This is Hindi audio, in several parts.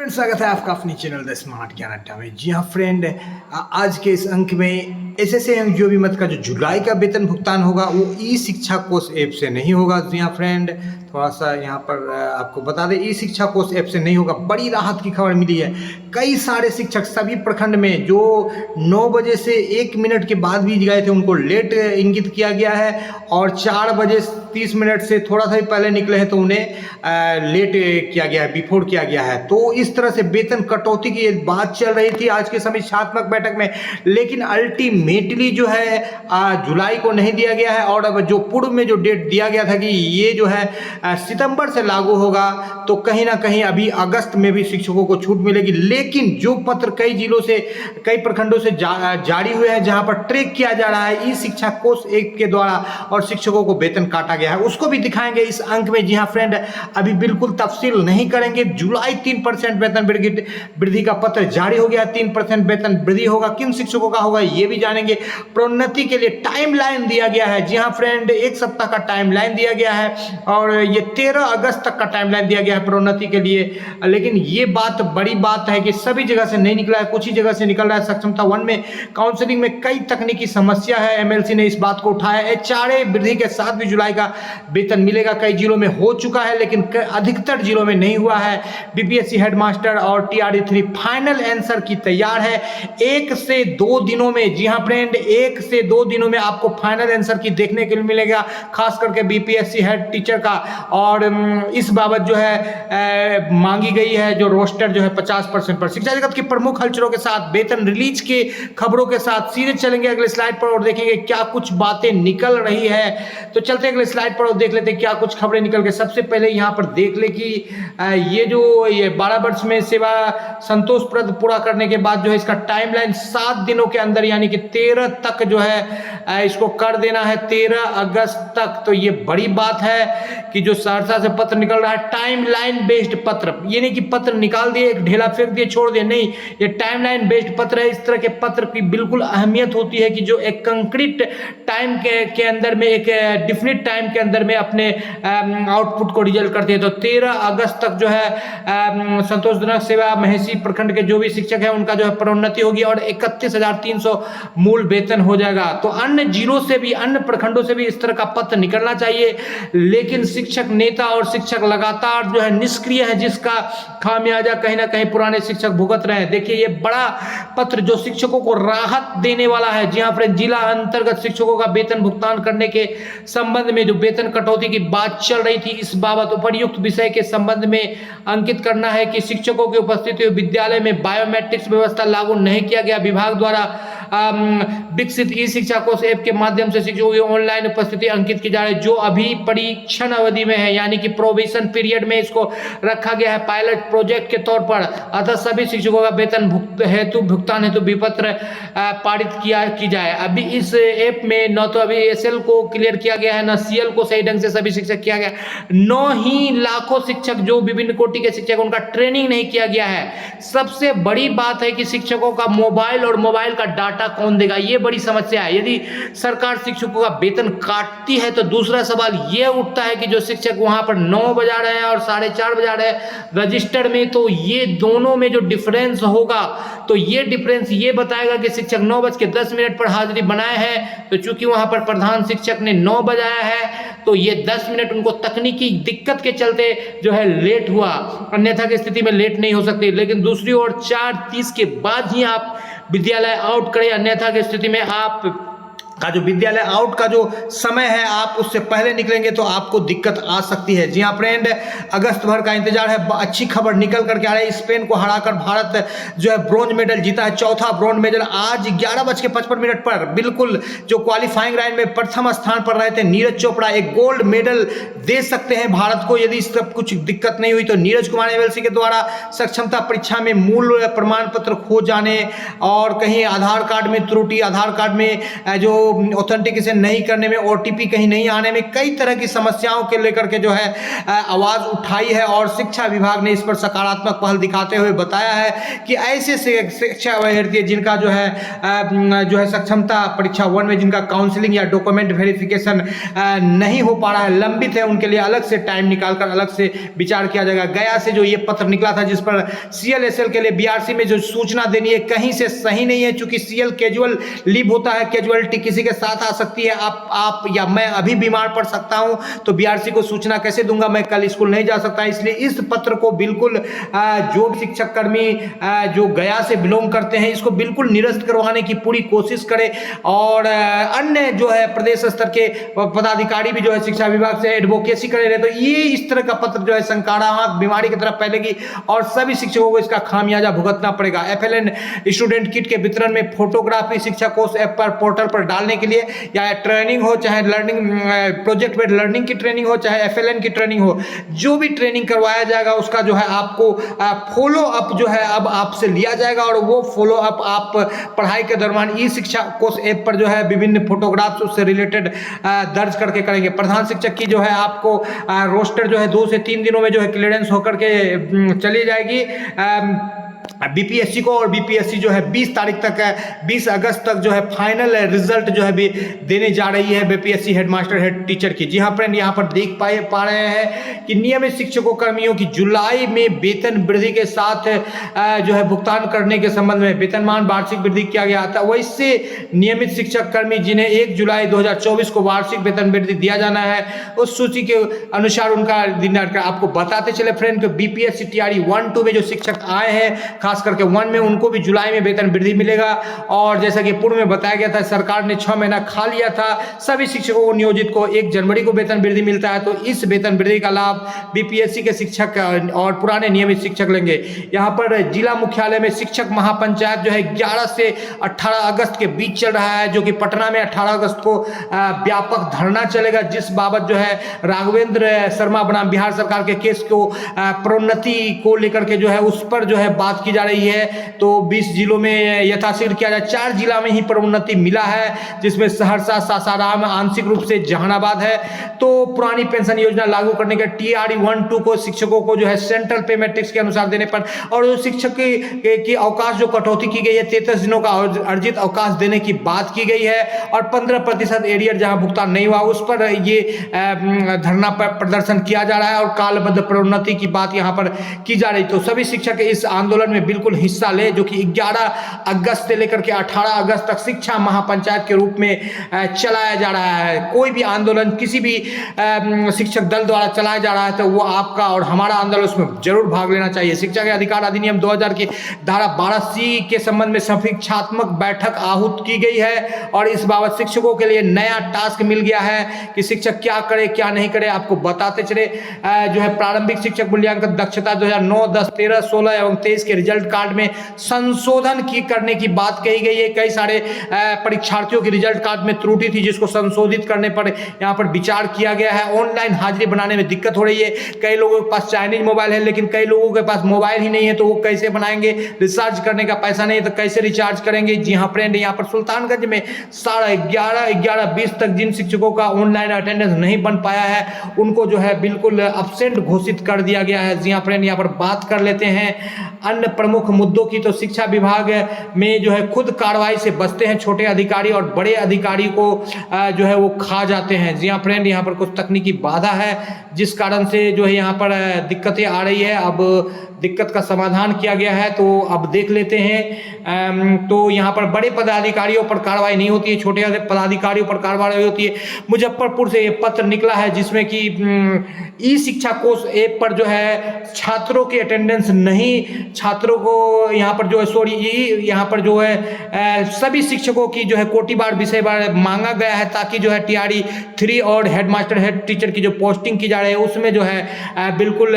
फ्रेंड, स्वागत है आपका अपनी चैनल द स्मार्ट ज्ञान अड्डा में। जी हाँ फ्रेंड, आज के इस अंक में एसएससी एवं जो भी मत का जो जुलाई का वेतन भुगतान होगा वो ई शिक्षा कोष ऐप से नहीं होगा। जी हाँ फ्रेंड, थोड़ा सा यहाँ पर आपको बता दें, ई शिक्षा कोष ऐप से नहीं होगा। बड़ी राहत की खबर मिली है। कई सारे शिक्षक सभी प्रखंड में जो 9 बजे से 1 मिनट के बाद भी गए थे उनको लेट इंगित किया गया है, और 4 बजे 30 मिनट से थोड़ा सा ही पहले निकले हैं तो उन्हें लेट किया गया है, बिफोर किया गया है। तो इस तरह से वेतन कटौती की बात चल रही थी आज के समीक्षात्मक बैठक में, लेकिन अल्टीमेटली जो है जुलाई को नहीं दिया गया है। और अब जो पूर्व में जो डेट दिया गया था कि ये जो है सितंबर से लागू होगा, तो कहीं ना कहीं अभी अगस्त में भी शिक्षकों को छूट मिलेगी। लेकिन जो पत्र कई जिलों से, कई प्रखंडों से जारी हुए हैं जहां पर ट्रैक किया जा रहा है ई शिक्षा कोष ऐप के द्वारा और शिक्षकों को वेतन काटा गया है, उसको भी दिखाएंगे इस अंक में। जी हाँ फ्रेंड, अभी बिल्कुल तफसील नहीं करेंगे। जुलाई 3% वेतन वृद्धि का पत्र जारी हो गया। 3% वेतन वृद्धि होगा, किन शिक्षकों का होगा ये भी जानेंगे। प्रोन्नति के लिए टाइमलाइन दिया गया है। जी हाँ फ्रेंड, 1 सप्ताह का टाइमलाइन दिया गया है और ये 13 अगस्त तक का टाइमलाइन दिया गया है प्रोन्नति के लिए। लेकिन ये बात बड़ी बात है कि सभी जगह से नहीं निकला है, कुछ ही जगह से निकल रहा है। सक्षमता 1 में काउंसलिंग में कई तकनीकी समस्या है, एमएलसी ने इस बात को उठाया है। एचआरए वृद्धि के साथ भी जुलाई का वेतन मिलेगा। कई जिलों में हो चुका है लेकिन अधिकतर जिलों में नहीं हुआ है। बीपीएससी हेडमास्टर और टीआरई 3 फाइनल आंसर की तैयार है 1 से 2 दिनों में। जी हाँ फ्रेंड, 1 से 2 दिनों में आपको फाइनल आंसर की देखने के लिए मिलेगा, खास करके बीपीएससी हेड टीचर का। और इस बाबत जो है मांगी गई है जो रोस्टर जो है 50% पर। शिक्षा जगत की प्रमुख हलचलों के साथ, वेतन रिलीज के खबरों के साथ सीधे चलेंगे अगले स्लाइड पर और देखेंगे क्या कुछ बातें निकल रही है। तो चलते अगले स्लाइड पर और देख लेते हैं क्या कुछ खबरें निकल के। सबसे पहले यहाँ पर देख ले कि ये 12 वर्ष में सेवा संतोषप्रद पूरा करने के बाद जो है इसका टाइमलाइन 7 दिनों के अंदर यानी कि 13 तक जो है इसको कर देना है, 13 अगस्त तक। तो ये बड़ी बात है कि जो सहरसा से पत्र निकल रहा है टाइमलाइन बेस्ड पत्र, ये नहीं कि पत्र निकाल दिए, एक ढेला फेंक दिए, छोड़ दिए, नहीं, ये टाइमलाइन बेस्ड पत्र है। इस तरह के पत्र की बिल्कुल अहमियत होती है कि जो एक कंक्रीट टाइम के अंदर में, एक डिफिनिट टाइम के अंदर में अपने आउटपुट को रिजल्ट करते हैं। तो 13 अगस्त तक जो है संतोषजनक सेवा महेशी प्रखंड के जो भी शिक्षक है उनका जो है प्रोन्नति होगी और 31,300 मूल वेतन हो जाएगा। तो अन्य जिलों से भी, अन्य प्रखंडों से भी इस तरह का पत्र निकलना चाहिए, लेकिन शिक्षक नेता और शिक्षक लगातार जो है निष्क्रिय है, जिसका खामियाजा कहीं ना कहीं पुराने शिक्षक भुगत रहे हैं। देखिए ये बड़ा पत्र जो शिक्षकों को राहत देने वाला है। जी हाँ फ्रेंड, जिला अंतर्गत शिक्षकों का वेतन भुगतान करने के संबंध में जो वेतन कटौती की बात चल रही थी, इस बाबत उपर्युक्त विषय के संबंध में अंकित करना है कि शिक्षकों की उपस्थिति विद्यालय में बायोमेट्रिक्स व्यवस्था लागू नहीं किया गया। विभाग द्वारा विकसित ई शिक्षा कोष ऐप के माध्यम से शिक्षकों की ऑनलाइन उपस्थिति अंकित की जा रही है, जो अभी परीक्षण अवधि में है, यानी कि प्रोबेशन पीरियड में इसको रखा गया है पायलट प्रोजेक्ट के तौर पर। अतः सभी शिक्षकों का वेतन भुगतान हेतु विपत्र पारित की जाए। अभी इस ऐप में न तो अभी एसएल को क्लियर किया गया है, न सीएल को सही ढंग से सभी शिक्षक किया गया, न ही लाखों शिक्षक जो विभिन्न कोटि के शिक्षक उनका ट्रेनिंग नहीं किया गया है। सबसे बड़ी बात है कि शिक्षकों का मोबाइल और मोबाइल का डाटा कौन देगा, ये बड़ी समस्या है। यदि सरकार शिक्षकों का वेतन काटती है तो दूसरा सवाल ये उठता है कि जो शिक्षक वहां पर 9 बजा रहे हैं और 4:30 बजा रहे हैं रजिस्टर में, तो ये दोनों में जो डिफरेंस होगा, तो ये डिफरेंस ये बताएगा कि शिक्षक 9:10 पर हाजिरी बनाए हैं, तो चूंकि वहां पर प्रधान शिक्षक ने 9 बजाया है तो ये 10 मिनट उनको तकनीकी दिक्कत के चलते जो है लेट हुआ, अन्यथा की स्थिति में लेट नहीं हो सकती। लेकिन दूसरी ओर 4:30 के बाद ही आप विद्यालय आउट करें, अन्यथा की स्थिति में आप का जो विद्यालय आउट का जो समय है आप उससे पहले निकलेंगे तो आपको दिक्कत आ सकती है। जी हाँ फ्रेंड, अगस्त भर का इंतजार है। अच्छी खबर निकल करके आ रही है। स्पेन को हराकर भारत जो है ब्रॉन्ज मेडल जीता है, चौथा ब्रॉन्ज मेडल। आज 11:55 पर बिल्कुल जो क्वालिफाइंग राउंड में प्रथम स्थान पर रहे थे नीरज चोपड़ा, एक गोल्ड मेडल दे सकते हैं भारत को यदि सब कुछ दिक्कत नहीं हुई तो। नीरज कुमार एमएलसी के द्वारा सक्षमता परीक्षा में मूल प्रमाण पत्र खो जाने और कहीं आधार कार्ड में त्रुटि, आधार कार्ड में जो ऑथेंटिकेशन नहीं करने में, OTP कहीं नहीं आने में, कई तरह की समस्याओं के लेकर के जो है आवाज़ उठाई है। और शिक्षा विभाग ने इस पर सकारात्मक पहल दिखाते हुए बताया है कि ऐसे शिक्षा अभ्यर्थी जिनका जो है सक्षमता परीक्षा 1 में जिनका काउंसलिंग या डॉक्यूमेंट वेरिफिकेशन नहीं हो पा रहा है, लंबित है, उनके लिए अलग से टाइम निकालकर अलग से विचार किया जाएगा। गया से जो ये पत्र निकला था जिस पर CL/SL के लिए BRC में जो सूचना देनी है कहीं से सही नहीं है, चूंकि CL कैजुअल लीव होता है, कैजुअलिटी किसी के साथ आ सकती है, आप या मैं अभी बीमार पड़ सकता हूं तो BRC को सूचना कैसे दूंगा, मैं कल स्कूल नहीं जा सकता। इसलिए इस पत्र को बिल्कुल जो भी शिक्षक कर्मी जो गया से बिलोंग करते हैं इसको बिल्कुल निरस्त करवाने की पूरी कोशिश करें। और अन्य जो है प्रदेश स्तर के पदाधिकारी भी जो है शिक्षा विभाग से एडवोकेसी करे रहे, तो ये इस तरह का पत्र जो है संक्रामक बीमारी की तरफ फैलेगी और सभी शिक्षकों को इसका खामियाजा भुगतना पड़ेगा। FLN स्टूडेंट किट के वितरण में फोटोग्राफी शिक्षा कोर्स ऐप पर पोर्टल पर डालने के लिए, या ट्रेनिंग हो, चाहे लर्निंग प्रोजेक्ट बेस्ड लर्निंग की ट्रेनिंग हो, चाहे FLN की ट्रेनिंग हो, जो भी ट्रेनिंग करवाया जाएगा उसका जो है आपको फॉलो अप जो है अब आपसे लिया जाएगा। और वो फॉलो अप आप पढ़ाई के दौरान ई शिक्षा कोर्स ऐप पर जो है विभिन्न फोटोग्राफ्स उससे रिलेटेड दर्ज करके करेंगे। प्रधान शिक्षक की जो है आपको रोस्टर जो है 2 से 3 दिनों में जो है क्लियरेंस होकर के चली जाएगी BPSC को। और BPSC जो है 20 तारीख तक 20 अगस्त तक जो है फाइनल रिजल्ट जो है भी देने जा रही है BPSC हेडमास्टर हेड टीचर की। जी हाँ फ्रेंड, यहाँ पर देख पा रहे हैं कि नियमित शिक्षकों कर्मियों की जुलाई में वेतन वृद्धि के साथ जो है भुगतान करने के संबंध में वेतनमान वार्षिक वृद्धि किया गया था। वैसे नियमित शिक्षक कर्मी जिन्हें 1 जुलाई 2024 को वार्षिक वेतन वृद्धि दिया जाना है, उस सूची के अनुसार उनका दिन आपको बताते चले फ्रेंड कि BPSC TRE 1-2 में जो शिक्षक आए हैं खास करके 1 में उनको भी जुलाई में वेतन वृद्धि मिलेगा। और जैसा कि पूर्व में बताया गया था सरकार ने 6 महीना खा लिया था, सभी शिक्षकों को नियोजित को 1 जनवरी को वेतन वृद्धि मिलता है, तो इस वेतन वृद्धि का लाभ BPSC के शिक्षक और पुराने नियमित शिक्षक लेंगे। यहाँ पर जिला मुख्यालय में शिक्षक महापंचायत जो है 11 से 18 अगस्त के बीच चल रहा है, जो कि पटना में 18 अगस्त को व्यापक धरना चलेगा, जिस बाबत जो है राघवेंद्र शर्मा बनाम बिहार सरकार के केस को प्रोन्नति को लेकर के जो है उस पर जो है बात की जा रही है। तो 20 जिलों में यथाशीघ्र किया जाए। 4 जिला में ही प्रोन्नति मिला है, जिसमें सहरसा, सासाराम, आंशिक रूप से जहानाबाद है। तो पुरानी पेंशन योजना लागू करने के TRE 1-2 को शिक्षकों को जो है सेंट्रल पे मैट्रिक्स के अनुसार देने पर, और जो शिक्षक की अवकाश जो कटौती की गई है 33 दिनों का अर्जित अवकाश देने की बात की गई है। और 15% एरियर जहां भुगतान नहीं हुआ उस पर ये धरना प्रदर्शन किया जा रहा है और कालबद्ध प्रोन्नति की बात यहां पर की जा रही। तो सभी शिक्षक इस आंदोलन में बिल्कुल हिस्सा ले, जो कि 11 अगस्त से लेकर के 18 अगस्त तक शिक्षा महापंचायत के रूप में चलाया जा रहा है। कोई भी आंदोलन किसी भी शिक्षक दल द्वारा चलाया जा रहा है तो वो आपका और हमारा आंदोलन उसमें जरूर भाग लेना चाहिए। शिक्षा के अधिकार अधिनियम 2000 की धारा 12C के संबंध में समीक्षात्मक बैठक आहूत की गई है और इस बाबत शिक्षकों के लिए नया टास्क मिल गया है कि शिक्षक क्या करे क्या नहीं करे, आपको बताते चले। जो है प्रारंभिक शिक्षक मूल्यांकन दक्षता 2009, 10, 13, 16 एवं 23 के रिजल्ट कार्ड में संशोधन करने की बात कही गई है। कई सारे परीक्षार्थियों की रिजल्ट कार्ड में त्रुटि थी जिसको संशोधित करने पर यहाँ पर विचार किया गया है। ऑनलाइन हाजिरी बनाने में दिक्कत हो रही है। कई लोगों के पास चाइनीज मोबाइल है लेकिन कई लोगों के पास मोबाइल ही नहीं है, तो वो कैसे बनाएंगे? रिचार्ज करने का पैसा नहीं है तो कैसे रिचार्ज करेंगे? जी हाँ फ्रेंड, यहाँ पर सुल्तानगंज में 11:30 तक जिन शिक्षकों का ऑनलाइन अटेंडेंस नहीं बन पाया है उनको जो है बिल्कुल एब्सेंट घोषित कर दिया गया है। जी हाँ फ्रेंड, यहाँ पर बात कर लेते हैं अन्य प्रमुख मुद्दों की। तो शिक्षा विभाग में जो है खुद कार्रवाई से बचते हैं छोटे अधिकारी और बड़े अधिकारी को जो है वो खा जाते हैं। जी हाँ फ्रेंड, यहाँ पर कुछ तकनीकी बाधा है जिस कारण से जो है यहाँ पर दिक्कतें आ रही है। अब दिक्कत का समाधान किया गया है तो अब देख लेते हैं। तो यहाँ पर बड़े पदाधिकारियों पर कार्रवाई नहीं होती है, छोटे पदाधिकारियों पर कार्रवाई होती है। मुजफ्फरपुर से ये पत्र निकला है जिसमें कि ई शिक्षा कोर्स ऐप पर जो है छात्रों की अटेंडेंस नहीं, छात्रों को यहाँ पर जो है यहाँ पर जो है सभी शिक्षकों की जो है कोटिबार विषय बार मांगा गया है ताकि जो है TRE 3 और हेडमास्टर हेड टीचर की जो पोस्टिंग की जा रही है उसमें जो है बिल्कुल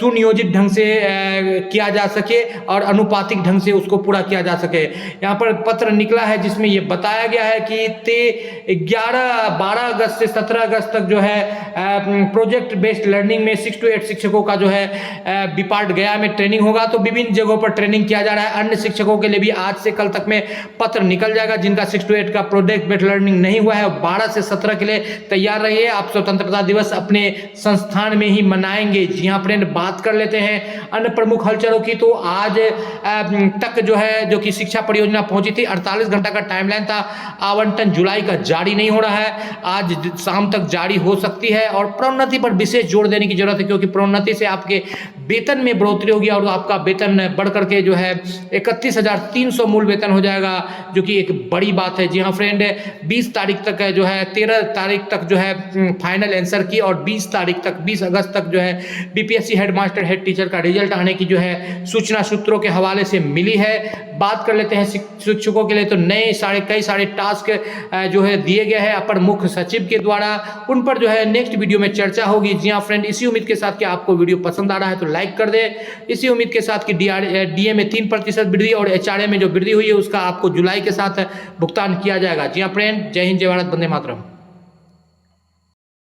सुनियोजित ढंग से किया जा सके और अनुपातिक ढंग से उसको पूरा किया जा सके। यहाँ पर पत्र निकला है जिसमें ये बताया गया है कि 12 अगस्त से 17 अगस्त तक जो है प्रोजेक्ट बेस्ड लर्निंग में 6 to 8 शिक्षकों का जो है विपार्ट गया में ट्रेनिंग होगा। तो विभिन्न जगहों फ्लोर पर ट्रेनिंग किया जा रहा है। अन्य शिक्षकों के लिए भी आज से कल तक में पत्र निकल जाएगा। जिनका 6 to 8 का प्रोजेक्ट बेस्ड लर्निंग नहीं हुआ है 12 से 17 के लिए तैयार रहिए। आप स्वतंत्रता दिवस अपने संस्थान में ही मनाएंगे। जी हाँ फ्रेंड, बात कर लेते हैं अन्य प्रमुख हलचलों की। तो आज तक जो कि शिक्षा परियोजना पहुंची थी, 48 घंटा का टाइमलाइन था। आवंटन जुलाई का जारी नहीं हो रहा है, आज शाम तक जारी हो सकती है। और प्रोन्नति पर विशेष जोर देने की जरूरत है, क्योंकि प्रोन्नति से आपके वेतन में बढ़ोतरी होगी और आपका वेतन बढ़ करके 31,300 मूल वेतन हो जाएगा, जो कि एक बड़ी बात है। जी हाँ फ्रेंड, 20 तारीख तक 13 तारीख तक फाइनल आंसर की और 20 तारीख तक 20 अगस्त तक बीपीएससी हेडमास्टर हेड टीचर का रिजल्ट आने की सूचना सूत्रों के हवाले से मिली है। बात कर लेते हैं शिक्षकों के लिए। तो नए कई सारे टास्क दिए गए हैं अपर मुख्य सचिव के द्वारा, उन पर नेक्स्ट वीडियो में चर्चा होगी। जी हाँ फ्रेंड, इसी उम्मीद के साथ कि आपको वीडियो पसंद आ रहा है तो लाइक कर दें। इसी उम्मीद के साथ कि डीए में 3% वृद्धि और एचआरए में जो वृद्धि हुई है उसका आपको जुलाई के साथ भुगतान किया जाएगा। जी हाँ फ्रेंड, जय हिंद, जय भारत, वंदे मातरम।